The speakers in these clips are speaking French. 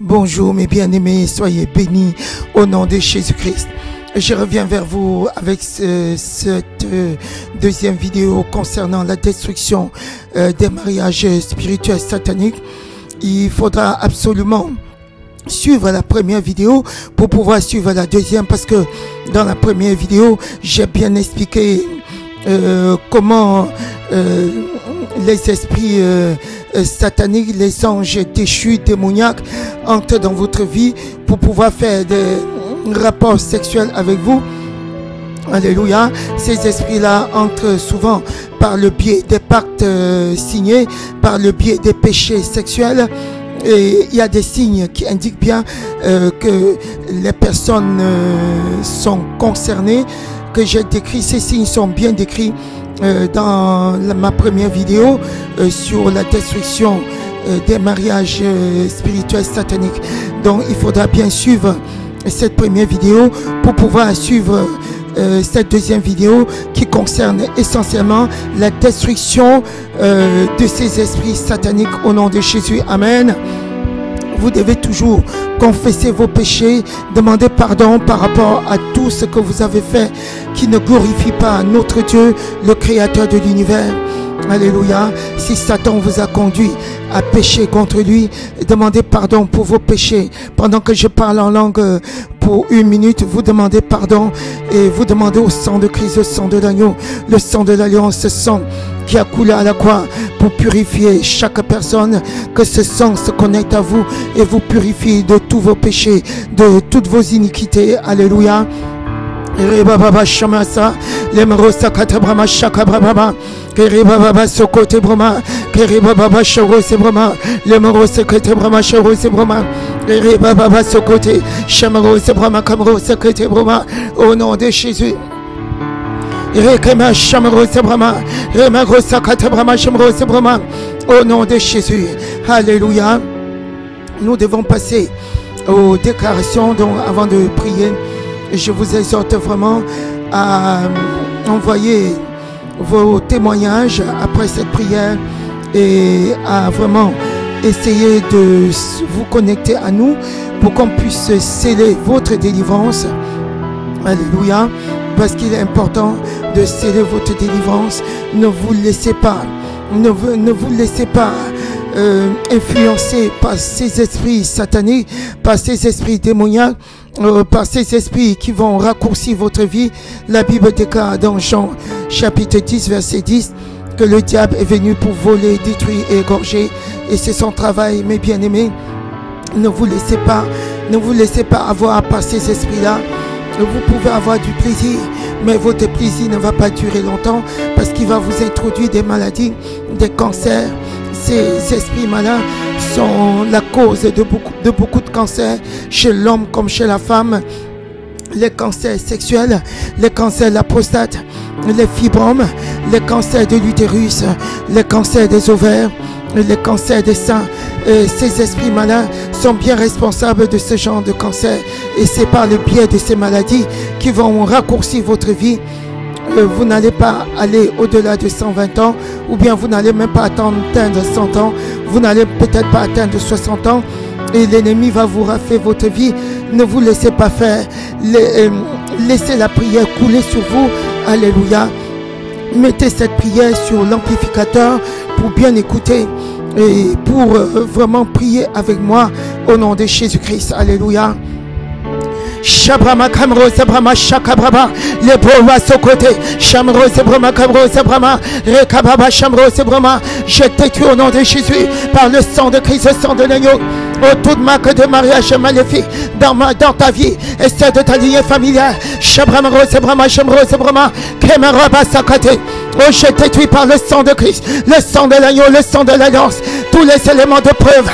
Bonjour mes bien-aimés, soyez bénis au nom de Jésus-Christ. Je reviens vers vous avec cette deuxième vidéo concernant la destruction des mariages spirituels sataniques. Il faudra absolument suivre la première vidéo pour pouvoir suivre la deuxième, parce que dans la première vidéo, j'ai bien expliqué comment les esprits sataniques, les anges déchus, démoniaques entrent dans votre vie pour pouvoir faire des rapports sexuels avec vous. Alléluia. Ces esprits-là entrent souvent par le biais des pactes signés, par le biais des péchés sexuels. Et il y a des signes qui indiquent bien que les personnes sont concernées, que j'ai décrit. Ces signes sont bien décrits dans ma première vidéo sur la destruction des mariages spirituels sataniques. Donc il faudra bien suivre cette première vidéo pour pouvoir suivre cette deuxième vidéo qui concerne essentiellement la destruction de ces esprits sataniques au nom de Jésus. Amen. Vous devez toujours confesser vos péchés, demander pardon par rapport à tout ce que vous avez fait qui ne glorifie pas notre Dieu, le créateur de l'univers. Alléluia. Si Satan vous a conduit à pécher contre lui, demandez pardon pour vos péchés. Pendant que je parle en langue pour 1 minute, vous demandez pardon et vous demandez au sang de Christ, au sang de l'agneau, le sang de l'alliance, ce sang qui a coulé à la croix pour purifier chaque personne, que ce sang se connecte à vous et vous purifie de tous vos péchés, de toutes vos iniquités. Alléluia. Rebaba shamasa lemrosa katabrama shakabrama keribaba sokote broma keribaba shorose broma lemrosa katabrama shorose broma keribaba sokote shamrose broma kamrose kate broma au nom de Jésus. Rekema shamrose broma remarosa katabrama shamrose broma au nom de Jésus. Alléluia. Nous devons passer aux déclarations. Donc avant de prier, je vous exhorte vraiment à envoyer vos témoignages après cette prière et à vraiment essayer de vous connecter à nous pour qu'on puisse sceller votre délivrance. Alléluia. Parce qu'il est important de sceller votre délivrance. Ne vous laissez pas, ne vous laissez pas influencer par ces esprits sataniques, par ces esprits démoniaques, par ces esprits qui vont raccourcir votre vie. La Bible déclare dans Jean chapitre 10 verset 10 que le diable est venu pour voler, détruire et égorger, et c'est son travail. Mes bien-aimés, ne vous laissez pas avoir par ces esprits-là. Vous pouvez avoir du plaisir, mais votre plaisir ne va pas durer longtemps, parce qu'il va vous introduire des maladies, des cancers. Ces esprits malins sont la cause de beaucoup de cancers chez l'homme comme chez la femme. Les cancers sexuels, les cancers de la prostate, les fibromes, les cancers de l'utérus, les cancers des ovaires, les cancers des seins. Ces esprits malins sont bien responsables de ce genre de cancer, et c'est par le biais de ces maladies qui vont raccourcir votre vie. Vous n'allez pas aller au-delà de 120 ans, ou bien vous n'allez même pas atteindre 100 ans, vous n'allez peut-être pas atteindre 60 ans, et l'ennemi va vous rafler votre vie. Ne vous laissez pas faire, laissez la prière couler sur vous. Alléluia. Mettez cette prière sur l'amplificateur pour bien écouter et pour vraiment prier avec moi au nom de Jésus-Christ. Alléluia. Shabrama kamro sebrama shakabrama le boa sokote shamro sebrama kamro sebrama rekababa shamro sebrama. Je détruis au nom de Jésus par le sang de Christ, le sang de l'agneau, toute marque de mariage maléfique dans ta vie et celle de ta lignée familiale. Shabrama sebrama shamro sebrama kemeraba sakate. Oh, je détruis par le sang de Christ, le sang de l'agneau, le sang de l'alliance, tous les éléments de preuve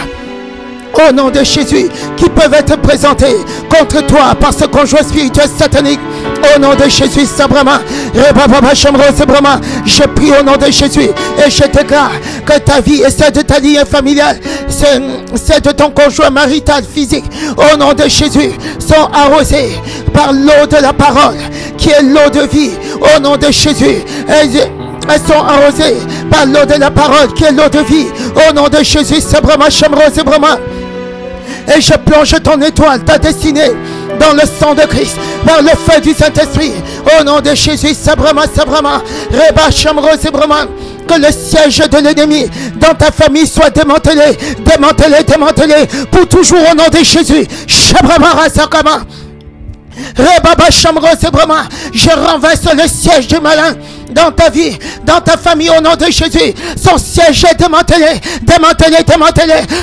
au nom de Jésus qui peuvent être présentés contre toi par ce conjoint spirituel satanique. Au nom de Jésus, Sabrama, je prie au nom de Jésus et je déclare que ta vie et celle de ta lignée familiale, celle de ton conjoint marital physique, au nom de Jésus, sont arrosées par l'eau de la parole qui est l'eau de vie. Au nom de Jésus, elles sont arrosées par l'eau de la parole qui est l'eau de vie. Au nom de Jésus, Sabrama, Shamro, Sabrama. Et je plonge ton étoile, ta destinée, dans le sang de Christ, par le feu du Saint-Esprit. Au nom de Jésus, Sabrama, Reba Chamro, Sabrama. Que le siège de l'ennemi dans ta famille soit démantelé, démantelé, pour toujours au nom de Jésus. Shabrama, Sakama. Rebaba Chamro, Sabrama. Je renverse le siège du malin dans ta vie, dans ta famille, au nom de Jésus. Son siège est démantelé.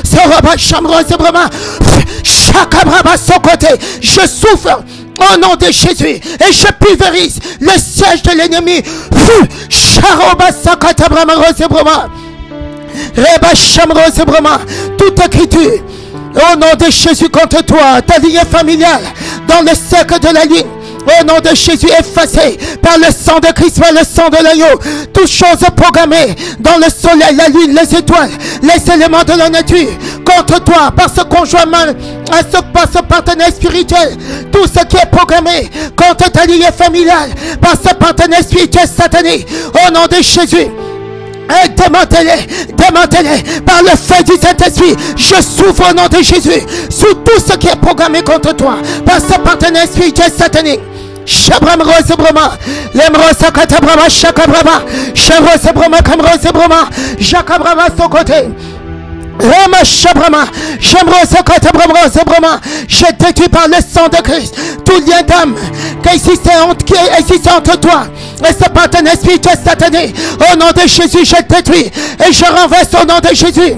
Soraba Chamro, Sabrama. Chakabrama, son côté. Je souffre au nom de Jésus, et je pulvérise le siège de l'ennemi. Toute écriture au nom de Jésus contre toi, ta lignée familiale, dans le cercle de la ligne, au nom de Jésus, effacé par le sang de Christ, par le sang de l'agneau. Toutes choses programmées dans le soleil, la lune, les étoiles, les éléments de la nature, contre toi, par ce conjoint mal, par ce partenaire spirituel, tout ce qui est programmé contre ta lignée familiale, par ce partenaire spirituel satanique, au nom de Jésus, et démantelé par le feu du Saint-Esprit. Je souffre au nom de Jésus sur tout ce qui est programmé contre toi par ce partenaire spirituel satanique. Shabram Rose Broma, Lemrosa Katabrama, Shakabrama, Shabrosa Broma, Kamrosa Broma, Jakabrama, son côté. Rama Shabrama, Shamrosa Katabrama, Broma, je détruis par le sang de Christ tout lien d'âme qui existe entre toi et ce partenaire spirituel satané. Au nom de Jésus, je détruis et je renverse au nom de Jésus.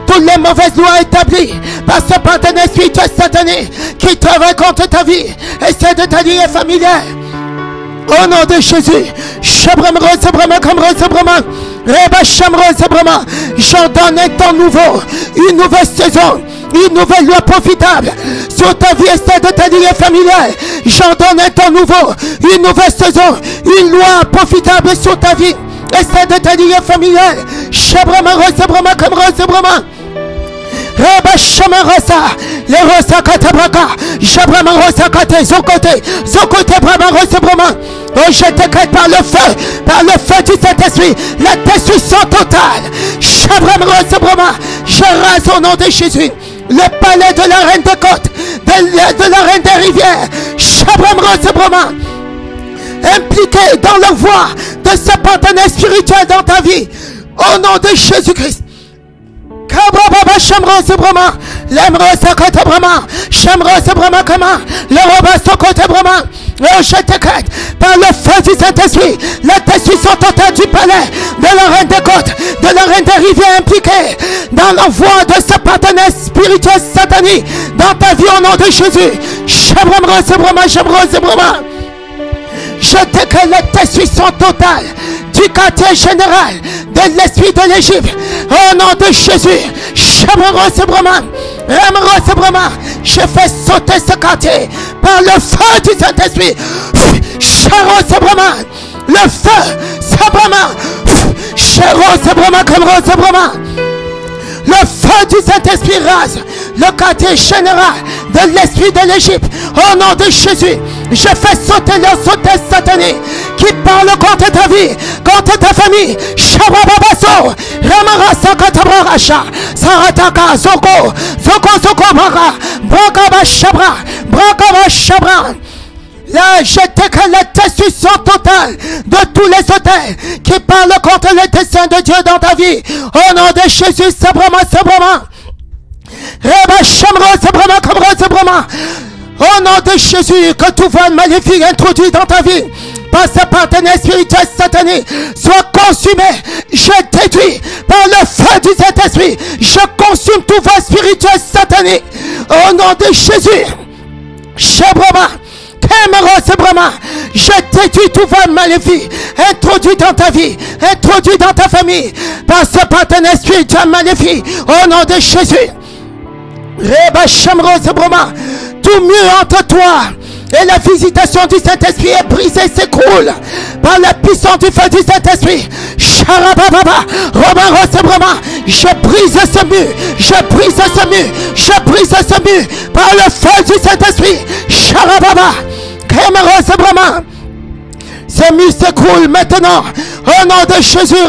Toutes les mauvaises lois établies par ce partenaire spirituel satané qui travaille contre ta vie et celle de ta lignée familiale. Au nom de Jésus, j'ordonne un temps nouveau, une nouvelle saison, une nouvelle loi profitable sur ta vie et celle de ta lignée familiale. J'ordonne un temps nouveau, une nouvelle saison, une loi profitable sur ta vie et celle de ta lignée familiale. Shabrama, Rosabrama, comme Rosabrama. Reba Shamarasa, les Rosa Katabraka, Shabrama Rosa Kate, Zokote, Brahma Rosabrama. Oh, je décrète par le feu du Saint-Esprit, la destruction totale. Shabrama Rosabrama, je rase au nom de Jésus le palais de la reine des côtes, de la reine des rivières. Shabrama Rosabrama, impliqué dans la voie de ce partenaire spirituel dans ta vie, au nom de Jésus-Christ. Kabraba Shamrosa Brahma, Lemrosa Kota Brahma, Shamrosa Brahma Kama, Leroba Sokota Brahma. Oh, je décrète par le feu du Saint-Esprit la destruction totale du palais de la reine des côtes, de la reine des rivières impliquée dans l'envoi de ce partenaire spirituel satanique dans ta vie au nom de Jésus. Shamrosa Brahma, Shamrosa Brahma. Je décrète la destruction totale du quartier général de l'esprit de l'Égypte. Au nom de Jésus, je fais sauter ce quartier par le feu du Saint-Esprit. Le feu, le feu du Saint-Esprit rase le quartier général de l'esprit de l'Égypte. Au nom de Jésus, je fais sauter leur sauter satané qui parle contre ta vie, contre ta famille. Shabababaso, Ramarasa Katabrasha, Sarataka, Zoko Mara, Brakaba Shabra. Là, je décrète la destruction totale de tous les autels qui parlent contre le dessein de Dieu dans ta vie. Au nom de Jésus, Sabrama. Reba Sabrama. Au nom de Jésus, que tout voile maléfique introduit dans ta vie par ce partenaire spirituel satané soit consumé. Je détruis par le feu du Saint-Esprit. Je consume tout voile spirituel satané. Au nom de Jésus, je détruis tout voile maléfique introduit dans ta vie, introduit dans ta famille par ce partenaire spirituel maléfique. Au nom de Jésus, tout mur entre toi et la visitation du Saint-Esprit est brisé, s'écroule par la puissance du feu du Saint-Esprit. Je brise ce mur par le feu du Saint-Esprit. Ce mur s'écroule maintenant au nom de Jésus.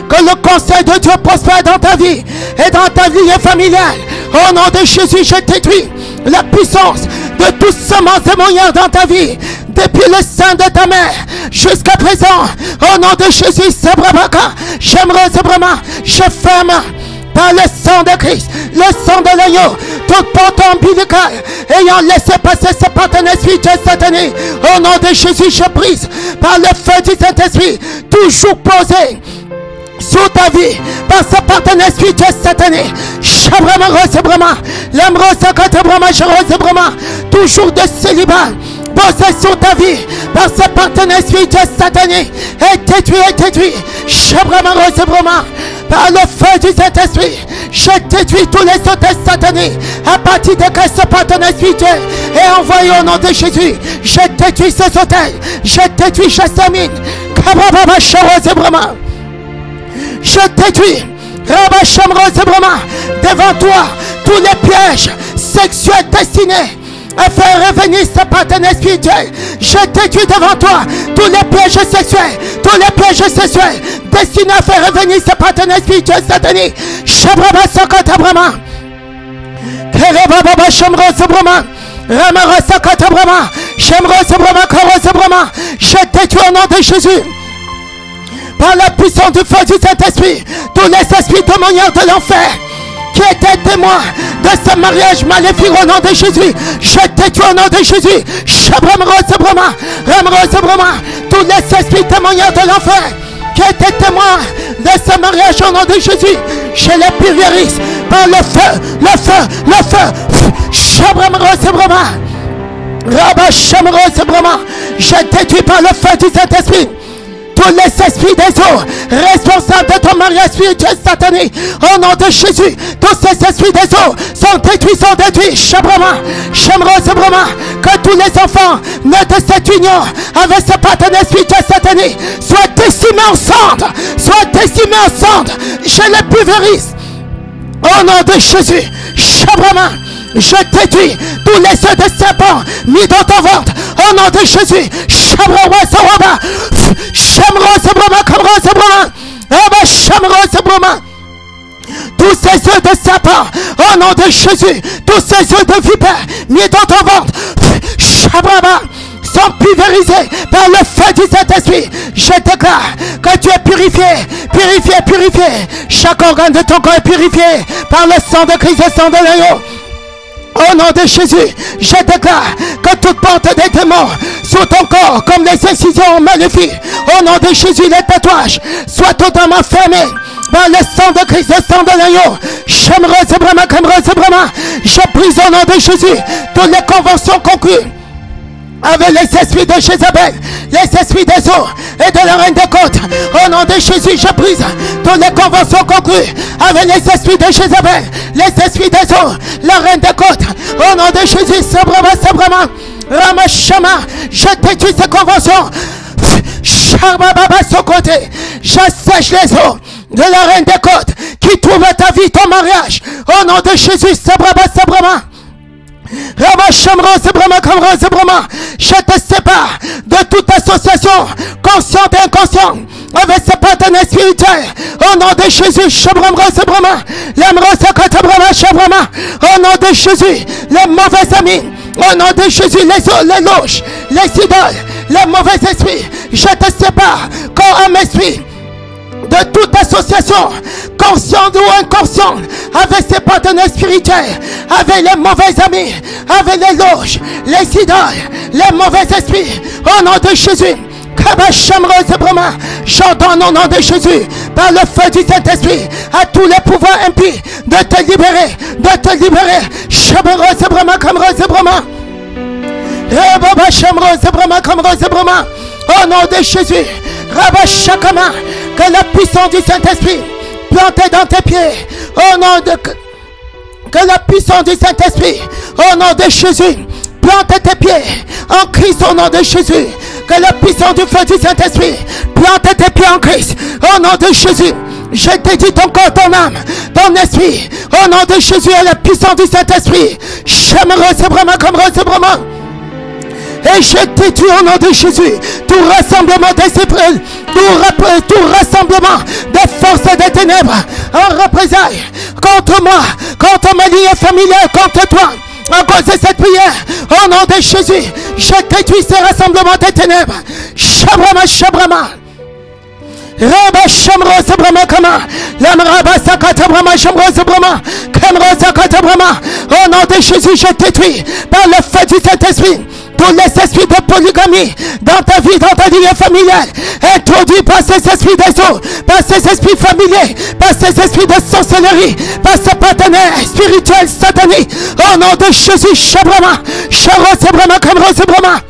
Que le conseil de Dieu prospère dans ta vie et dans ta vie familiale. Au nom de Jésus, je détruis la puissance de toute semence démoniaque dans ta vie. Depuis le sein de ta mère jusqu'à présent. Au nom de Jésus, je ferme par le sang de Christ, le sang de l'agneau, toute porte ombilicale ayant laissé passer ce partenaire spirituel satané. Au nom de Jésus, je brise par le feu du Saint-Esprit, toujours posé sur ta vie par ce partenaire spirituel satané. Toujours de célibat posé sur ta vie par ce partenaire spirituel satané. Et détruit. Par le feu du Saint-Esprit, je détruis tous les hôtels satanés à partir de ce partenaire spirituel et envoyé au nom de Jésus. Je détruis ces hôtels, je détruis Jasmine, je détruis devant toi tous les pièges sexuels destinés à faire revenir ce partenaire spirituel. Je détruis devant toi tous les pièges sexuels, destinés à faire revenir ce partenaire spirituel satanique. Je détruis au nom de Jésus par la puissance du feu du Saint-Esprit tous les esprits démoniaques de l'enfer qui étaient témoins de ce mariage maléfique au nom de Jésus. Je détruis au nom de Jésus. Tous les esprits témoignants de l'enfer qui étaient témoins de ce mariage au nom de Jésus. Je les pulvérise par le feu. Je détruis par le feu du Saint-Esprit tous les esprits des eaux responsables de ton mariage spirituel satanique. Au nom de Jésus, tous ces esprits des eaux sont détruits. Que tous les enfants nés de cette union avec ce partenaire spirituel satanique soient décimés ensemble. Je les pulvérise. Au nom de Jésus, je détruis tous les œufs de serpent mis dans ton ventre. Au nom de Jésus, tous ces œufs de serpent, au nom de Jésus, tous ces œufs de vipère mis dans ton ventre, sont pulvérisés par le feu du Saint-Esprit. Je déclare que tu es purifié. Chaque organe de ton corps est purifié par le sang de Christ, le sang de l'agneau. Au nom de Jésus, je déclare que toute porte des démons sur ton corps, comme les incisions maléfiques, au nom de Jésus, les tatouages soient totalement fermés par le sang de Christ, le sang de l'agneau. Je brise au nom de Jésus toutes les conventions conclues avec les esprits de Jézabel, les esprits des eaux et de la reine des côtes. Au nom de Jésus, je brise toutes les conventions conclues avec les esprits de Jézabel, les esprits des eaux, la reine des côtes. Au nom de Jésus, Ramashama, je détruis ces conventions. J'assèche les eaux de la reine des côtes qui trouve ta vie, ton mariage. Au nom de Jésus, je te sépare de toute association consciente et inconsciente avec ce partenaire spirituel. Au nom de Jésus, au nom de Jésus, les mauvais amis, au nom de Jésus, les loges, les idoles, les mauvais esprits, je te sépare corps, âme, esprit de toute association consciente ou inconsciente avec ses partenaires spirituels, avec les mauvais amis, avec les loges, les idoles, les mauvais esprits. Au nom de Jésus, j'ordonne au nom de Jésus par le feu du Saint-Esprit à tous les pouvoirs impies de te libérer. Au nom de Jésus, que la puissance du Saint-Esprit plantée dans tes pieds, au nom de que la puissance du Saint-Esprit, au nom de Jésus, plante tes pieds en Christ, au nom de Jésus. Que la puissance du feu du Saint-Esprit plante tes pieds en Christ, au nom de Jésus. Je dédie ton corps, ton âme, ton esprit, au nom de Jésus, à la puissance du Saint-Esprit. Et je détruis au nom de Jésus tout rassemblement d'esprits, tout rassemblement des forces des ténèbres en représailles contre moi, contre ma lignée familiale, contre toi. À cause de cette prière, au nom de Jésus, je détruis ces rassemblements des ténèbres. Shabrama, Shabrama. Raba Shamro Sabrama Kama. Lamraba Sakata Brama Shamro Sabrama. Kamro Sakata Brama. Au nom de Jésus, je détruis par le feu du Saint-Esprit tous les esprits de polygamie dans ta vie, dans ta lignée familiale, introduits par ces esprits des eaux, par ces esprits familiers, par ces esprits de sorcellerie, par ce partenaire spirituel satanique. Au nom de Jésus, Shabrama, Sharo Sabrama, Kamro Sabrama.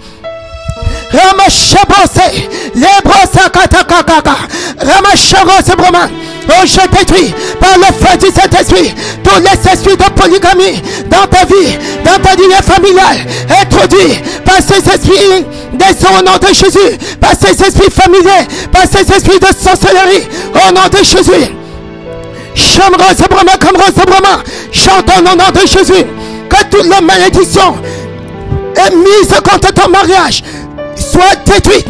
Ramashabose, Lebrosa Katakaka, Ramasharo Sabrama. Oh, je détruis par le feu du Saint-Esprit tous les esprits de polygamie dans ta vie, dans ta lignée familiale, introduits par ces esprits des eaux au nom de Jésus, par ces esprits familiers, par ces esprits de sorcellerie au nom de Jésus. Chamro Sabrama, Kamro Sabrama, j'entends au nom de Jésus que toute la malédiction est mise contre ton mariage soit détruite.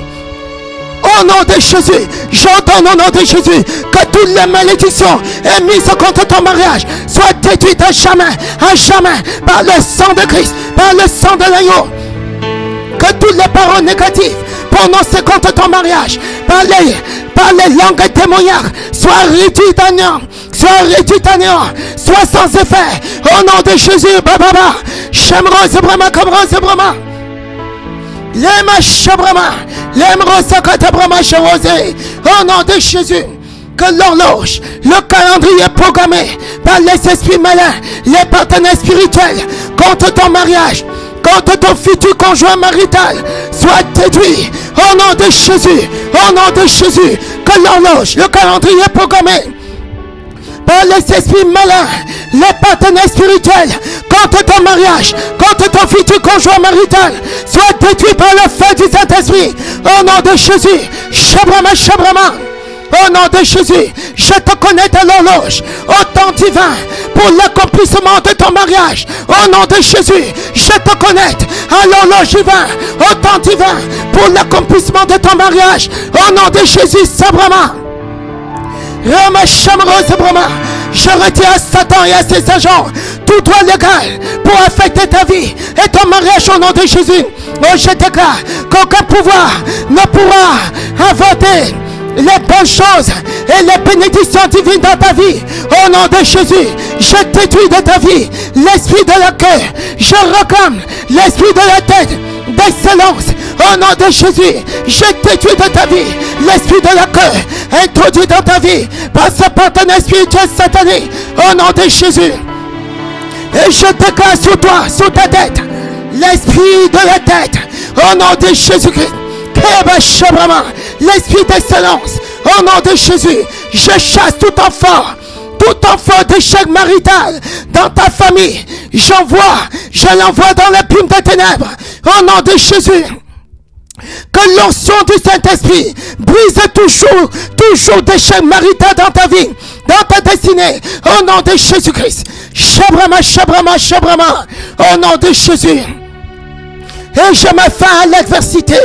Au nom de Jésus, j'entends au nom de Jésus que toutes les malédictions émises contre ton mariage soient détruites à jamais, par le sang de Christ, par le sang de l'agneau. Que toutes les paroles négatives prononcées contre ton mariage, par les langues démoniaques, soient réduites à néant, soient sans effet. Au nom de Jésus, Baba, Shemro Zebrama, Kamro Zebrama. Lema Shabrama, Lemro Sakatabrama Sharosé, au nom de Jésus, que l'horloge, le calendrier programmé par les esprits malins, les partenaires spirituels contre ton mariage, contre ton futur conjoint marital, soit détruit au nom de Jésus, au nom de Jésus, que l'horloge, le calendrier programmé par les esprits malins, les partenaires spirituels contre ton mariage, contre ton futur conjoint marital, soit détruit par le feu du Saint-Esprit. Au nom de Jésus, Shabrama, Shabrama. Au nom de Jésus, je te connais à l'horloge, au temps divin, pour l'accomplissement de ton mariage. Au nom de Jésus, je te connais à l'horloge divin, au temps divin, pour l'accomplissement de ton mariage. Au nom de Jésus, Sabrama. Je retire à Satan et à ses agents tout droit légal pour affecter ta vie et ton mariage au nom de Jésus. Oh, je déclare qu'aucun pouvoir ne pourra inventer les bonnes choses et les bénédictions divines dans ta vie. Au nom de Jésus, je détruis de ta vie l'esprit de la queue. Je réclame l'esprit de la tête d'excellence. Au nom de Jésus, je détruis de ta vie l'esprit de la queue introduit dans ta vie par ce partenaire spirituel satanique. Au nom de Jésus. Et je déclare sur toi, sur ta tête, l'esprit de la tête. Au nom de Jésus-Christ. L'esprit d'excellence. Au nom de Jésus, je chasse tout enfant d'échec marital dans ta famille. Je l'envoie dans les plumes des ténèbres. Au nom de Jésus. Que l'onction du Saint-Esprit brise toujours d'échec marital dans ta vie, dans ta destinée. Au nom de Jésus-Christ. Shabrama, Shabrama, Shabrama. Au nom de Jésus. Et je mets fin à l'adversité.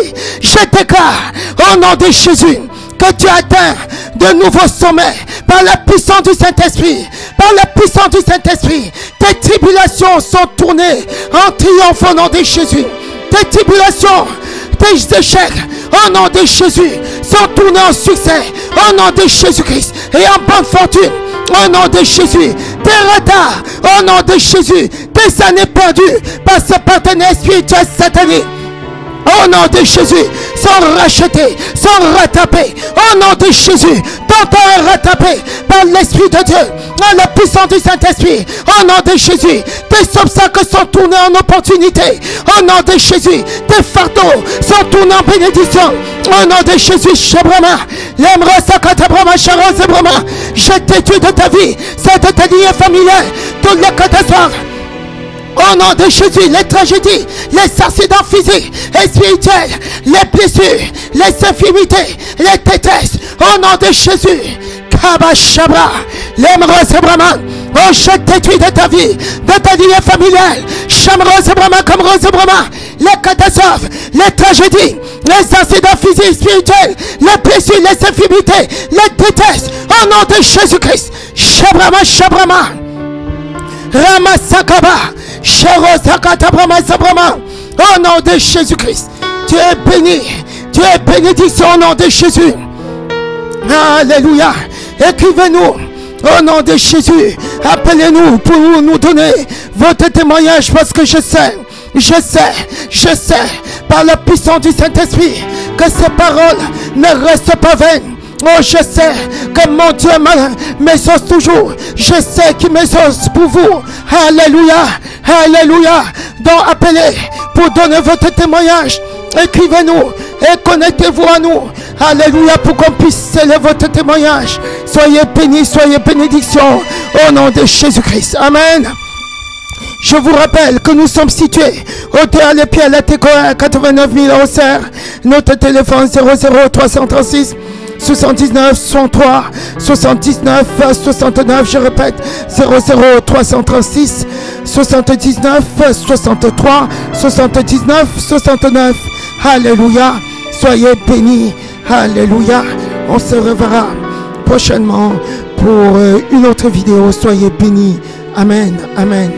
Je déclare au nom de Jésus que tu atteins de nouveaux sommets par la puissance du Saint-Esprit. Par la puissance du Saint-Esprit, tes tribulations sont tournées en triomphe au nom de Jésus. Tes tribulations, tes échecs, au nom de Jésus, sont tournés en succès, au nom de Jésus-Christ, et en bonne fortune, au nom de Jésus. Tes retards, au nom de Jésus, tes années perdues par ce partenaire spirituel satanique, au nom de Jésus, sont rachetés, sont rattrapés. Au nom de Jésus, ton temps est rattrapé par l'Esprit de Dieu, dans la puissance du Saint-Esprit. Au nom de Jésus, tes obstacles sont tournés en opportunité. Au nom de Jésus, tes fardeaux sont tournés en bénédiction. Au nom de Jésus, Shabrama, l'aimerait Sakatabrama, Sharazébrama. Je détruis de ta vie cette lignée familiale, toutes les catastrophes. Au nom de Jésus, les tragédies, les accidents physiques et spirituels, les blessures, les infirmités, les détresses, au nom de Jésus, Kabashabra, l'Emrose Brahman, oh, je détruis de ta vie, de ta lignée familiale, Shamrose Brahman, Kamrose Brahman, les catastrophes, les tragédies, les incidents physiques, spirituels, les blessures, les infirmités, les détestes, au nom de Jésus-Christ. Shabrama, Shabrama, Ramasakaba, Sherosakatabrama, Sabrama, au nom de Jésus-Christ. Tu es béni, tu es bénédiction au nom de Jésus. Alléluia. Écrivez-nous au nom de Jésus. Appelez-nous pour nous donner votre témoignage, parce que je sais, par la puissance du Saint-Esprit, que ces paroles ne restent pas vaines. Oh, je sais que mon Dieu m'exauce toujours. Je sais qu'il m'exauce pour vous. Alléluia. Alléluia. Donc appelez pour donner votre témoignage. Écrivez-nous et connectez-vous à nous. Alléluia, pour qu'on puisse sceller votre témoignage. Soyez bénis, soyez bénédictions au nom de Jésus-Christ. Amen. Je vous rappelle que nous sommes situés au Théâtre Les Pieds à la Técoa, 89 000 au Serre. Notre téléphone 00 336 79 63 79 69. Je répète, 00 336 79 63 79 69. Alléluia. Soyez bénis. Alléluia. On se reverra prochainement pour une autre vidéo. Soyez bénis. Amen. Amen.